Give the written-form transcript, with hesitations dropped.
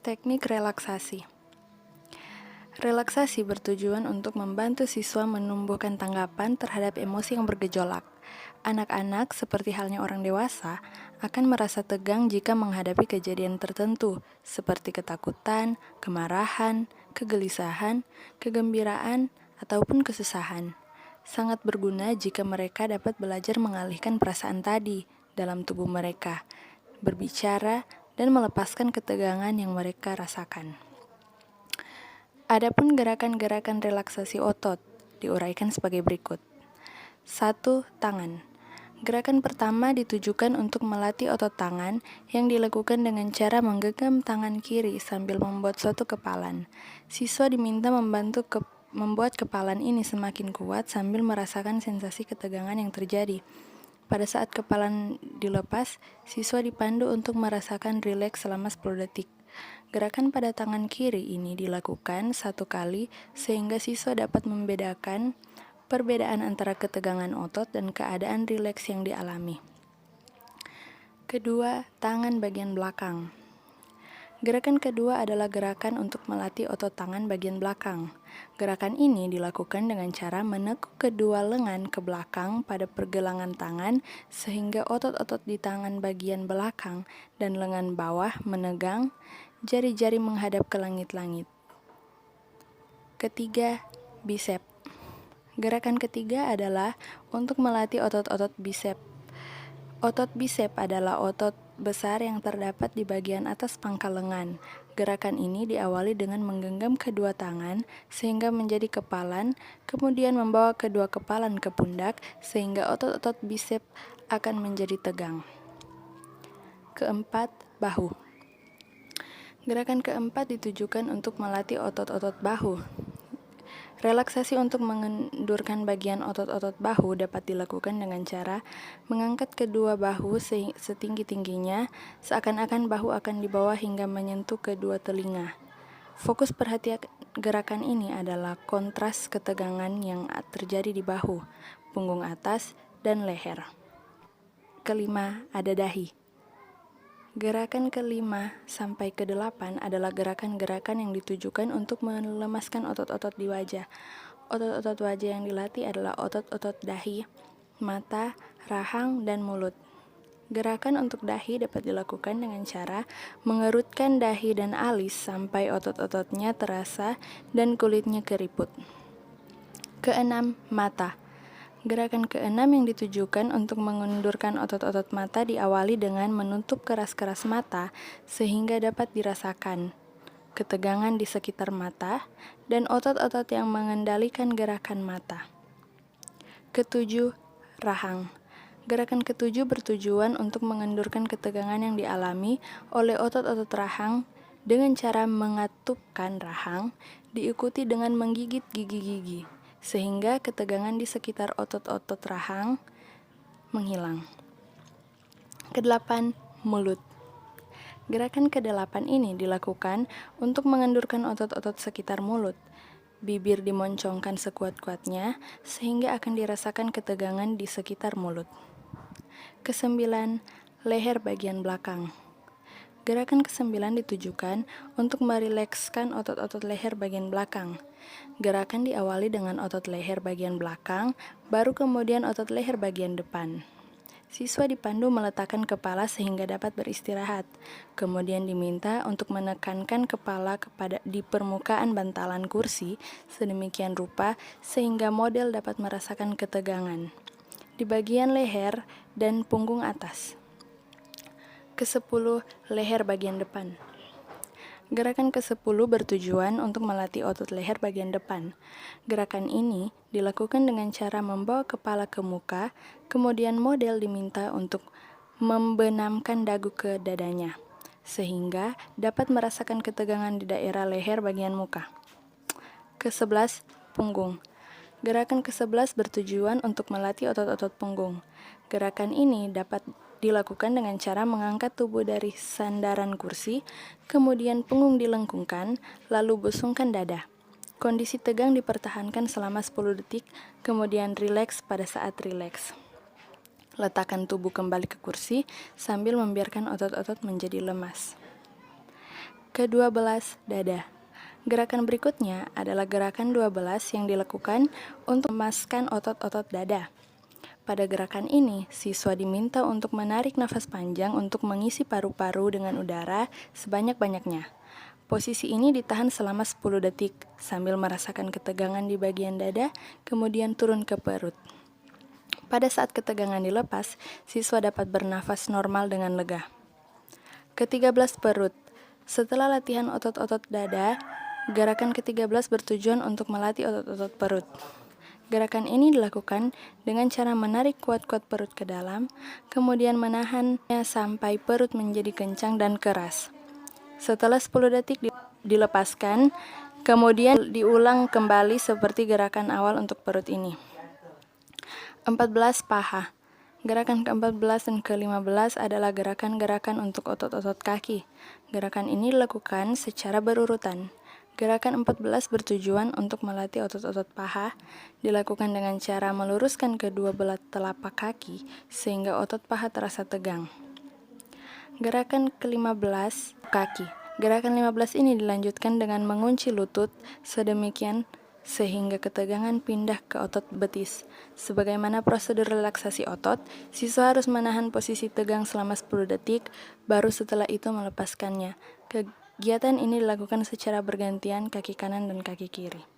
Teknik relaksasi. Relaksasi bertujuan untuk membantu siswa menumbuhkan tanggapan terhadap emosi yang bergejolak. Anak-anak, seperti halnya orang dewasa, akan merasa tegang jika menghadapi kejadian tertentu, seperti ketakutan, kemarahan, kegelisahan, kegembiraan, ataupun kesusahan. Sangat berguna jika mereka dapat belajar mengalihkan perasaan tadi dalam tubuh mereka, berbicara, dan melepaskan ketegangan yang mereka rasakan. Adapun gerakan-gerakan relaksasi otot diuraikan sebagai berikut. 1. Tangan. Gerakan pertama ditujukan untuk melatih otot tangan yang dilakukan dengan cara menggenggam tangan kiri sambil membuat suatu kepalan. Siswa diminta membuat kepalan ini semakin kuat sambil merasakan sensasi ketegangan yang terjadi. Pada saat kepalan dilepas, siswa dipandu untuk merasakan rileks selama 10 detik. Gerakan pada tangan kiri ini dilakukan 1 kali sehingga siswa dapat membedakan perbedaan antara ketegangan otot dan keadaan rileks yang dialami. Kedua, tangan bagian belakang. Gerakan kedua adalah gerakan untuk melatih otot tangan bagian belakang. Gerakan ini dilakukan dengan cara menekuk kedua lengan ke belakang pada pergelangan tangan sehingga otot-otot di tangan bagian belakang dan lengan bawah menegang, jari-jari menghadap ke langit-langit. Ketiga, bisep. Gerakan ketiga adalah untuk melatih otot-otot bisep. Otot bisep adalah otot besar yang terdapat di bagian atas pangkal lengan. Gerakan ini diawali dengan menggenggam kedua tangan sehingga menjadi kepalan, kemudian membawa kedua kepalan ke pundak sehingga otot-otot bisep akan menjadi tegang. Keempat, bahu. Gerakan keempat ditujukan untuk melatih otot-otot bahu. Relaksasi untuk mengendurkan bagian otot-otot bahu dapat dilakukan dengan cara mengangkat kedua bahu setinggi-tingginya, seakan-akan bahu akan dibawa hingga menyentuh kedua telinga. Fokus perhatian gerakan ini adalah kontras ketegangan yang terjadi di bahu, punggung atas, dan leher. Kelima, ada dahi. Gerakan kelima sampai ke-8 adalah gerakan-gerakan yang ditujukan untuk melemaskan otot-otot di wajah. Otot-otot wajah yang dilatih adalah otot-otot dahi, mata, rahang, dan mulut. Gerakan untuk dahi dapat dilakukan dengan cara mengerutkan dahi dan alis sampai otot-ototnya terasa dan kulitnya keriput. Keenam, mata. Gerakan keenam yang ditujukan untuk mengendurkan otot-otot mata diawali dengan menutup keras-keras mata sehingga dapat dirasakan ketegangan di sekitar mata dan otot-otot yang mengendalikan gerakan mata. Ketujuh, rahang. Gerakan ketujuh bertujuan untuk mengendurkan ketegangan yang dialami oleh otot-otot rahang dengan cara mengatupkan rahang diikuti dengan menggigit gigi-gigi, sehingga ketegangan di sekitar otot-otot rahang menghilang. Kedelapan, mulut. Gerakan ke-8 ini dilakukan untuk mengendurkan otot-otot sekitar mulut. Bibir dimoncongkan sekuat-kuatnya sehingga akan dirasakan ketegangan di sekitar mulut. Kesembilan, leher bagian belakang. Gerakan ke-9 ditujukan untuk merilekskan otot-otot leher bagian belakang. Gerakan diawali dengan otot leher bagian belakang, baru kemudian otot leher bagian depan. Siswa dipandu meletakkan kepala sehingga dapat beristirahat. Kemudian diminta untuk menekankan kepala di permukaan bantalan kursi sedemikian rupa sehingga model dapat merasakan ketegangan di bagian leher dan punggung atas. Ke-10, leher bagian depan. Gerakan ke-10 bertujuan untuk melatih otot leher bagian depan. Gerakan ini dilakukan dengan cara membawa kepala ke muka, kemudian model diminta untuk membenamkan dagu ke dadanya, sehingga dapat merasakan ketegangan di daerah leher bagian muka. Ke-11, punggung. Gerakan ke-11 bertujuan untuk melatih otot-otot punggung. Gerakan ini dapat dilakukan dengan cara mengangkat tubuh dari sandaran kursi, kemudian punggung dilengkungkan, lalu busungkan dada. Kondisi tegang dipertahankan selama 10 detik, kemudian rileks pada saat rileks. Letakkan tubuh kembali ke kursi sambil membiarkan otot-otot menjadi lemas. ke-12 dada. Gerakan berikutnya adalah gerakan 12 yang dilakukan untuk memaskan otot-otot dada. Pada gerakan ini, siswa diminta untuk menarik nafas panjang untuk mengisi paru-paru dengan udara sebanyak-banyaknya. Posisi ini ditahan selama 10 detik sambil merasakan ketegangan di bagian dada, kemudian turun ke perut. Pada saat ketegangan dilepas, siswa dapat bernafas normal dengan lega. Ke-13 perut. Setelah latihan otot-otot dada, gerakan ke-13 bertujuan untuk melatih otot-otot perut. Gerakan ini dilakukan dengan cara menarik kuat-kuat perut ke dalam, kemudian menahannya sampai perut menjadi kencang dan keras. Setelah 10 detik dilepaskan, kemudian diulang kembali seperti gerakan awal untuk perut ini. 14 paha. Gerakan ke-14 dan ke-15 adalah gerakan-gerakan untuk otot-otot kaki. Gerakan ini dilakukan secara berurutan. Gerakan 14 bertujuan untuk melatih otot-otot paha, dilakukan dengan cara meluruskan kedua belah telapak kaki sehingga otot paha terasa tegang. Gerakan ke-15 kaki. Gerakan 15 ini dilanjutkan dengan mengunci lutut sedemikian sehingga ketegangan pindah ke otot betis. Sebagaimana prosedur relaksasi otot, siswa harus menahan posisi tegang selama 10 detik, baru setelah itu melepaskannya. Kegiatan ini dilakukan secara bergantian kaki kanan dan kaki kiri.